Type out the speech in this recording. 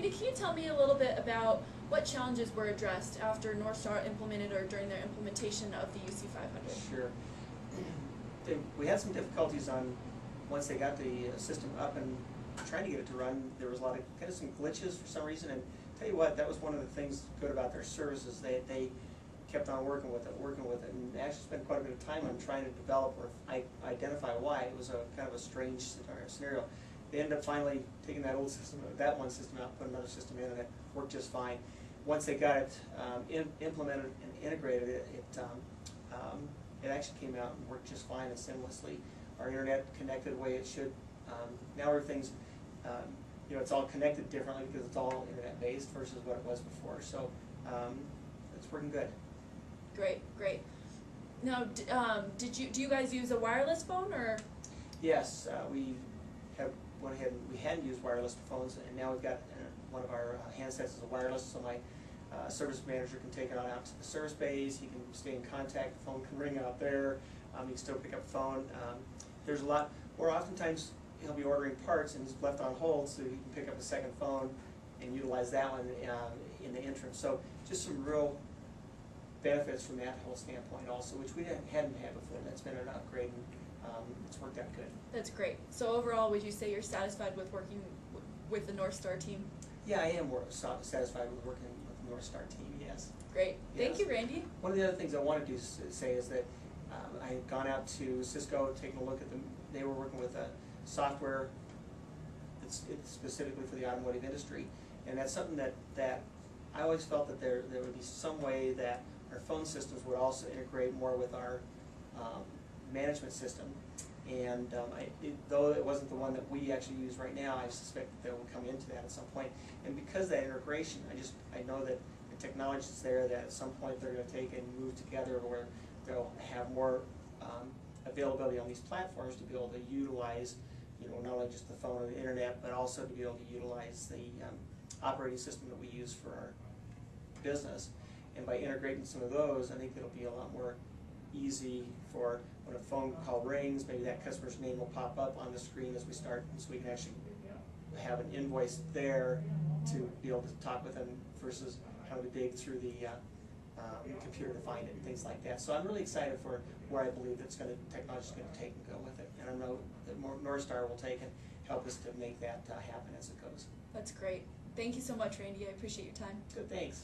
Randy, can you tell me a little bit about what challenges were addressed after North Star implemented or during their implementation of the UC500? Sure. We had some difficulties on once they got the system up and trying to get it to run. There was a lot of kind of some glitches for some reason, and tell you what, that was one of the things good about their services. They kept on working with it, and actually spent quite a bit of time on trying to develop or identify why. It was a kind of a strange scenario. They ended up finally taking that old system, that one system out, put another system in, and it worked just fine. Once they got it implemented and integrated, it actually came out and worked just fine and seamlessly. Our internet connected the way it should. Now everything's, it's all connected differently because it's all internet based versus what it was before. So it's working good. Great, great. Now, do you guys use a wireless phone or? Yes, we have went ahead and we hadn't used wireless phones, and now we've got one of our handsets is a wireless, so my service manager can take it on out to the service bays. He can stay in contact. The phone can ring out there. He can still pick up the phone. There's a lot more. Oftentimes he'll be ordering parts and he's left on hold, so he can pick up a second phone and utilize that one in the interim. So just some real benefits from that whole standpoint also, which we hadn't had before. That's been an upgrade, and it's worked out good. That's great. So overall, would you say you're satisfied with working with the North Star team? Yeah, I am satisfied with working with the North Star team, yes. Great. Yes. Thank you, Randy. One of the other things I wanted to say is that I had gone out to Cisco, taking a look at them. They were working with a software it's specifically for the automotive industry, and that's something that I always felt that there would be some way that our phone systems would also integrate more with our management system. And though it wasn't the one that we actually use right now, I suspect that they will come into that at some point. And because of that integration, I know that the technology is there that at some point they're going to take and move together where they'll have more availability on these platforms to be able to utilize, not only just the phone or the internet, but also to be able to utilize the operating system that we use for our business. And by integrating some of those, I think it'll be a lot more easy for when a phone call rings, maybe that customer's name will pop up on the screen as we start, so we can actually have an invoice there to be able to talk with them versus having to dig through the computer to find it and things like that. So I'm really excited for where I believe technology is going to take and go with it. And I know that North Star will take and help us to make that happen as it goes. That's great. Thank you so much, Randy. I appreciate your time. Good, thanks.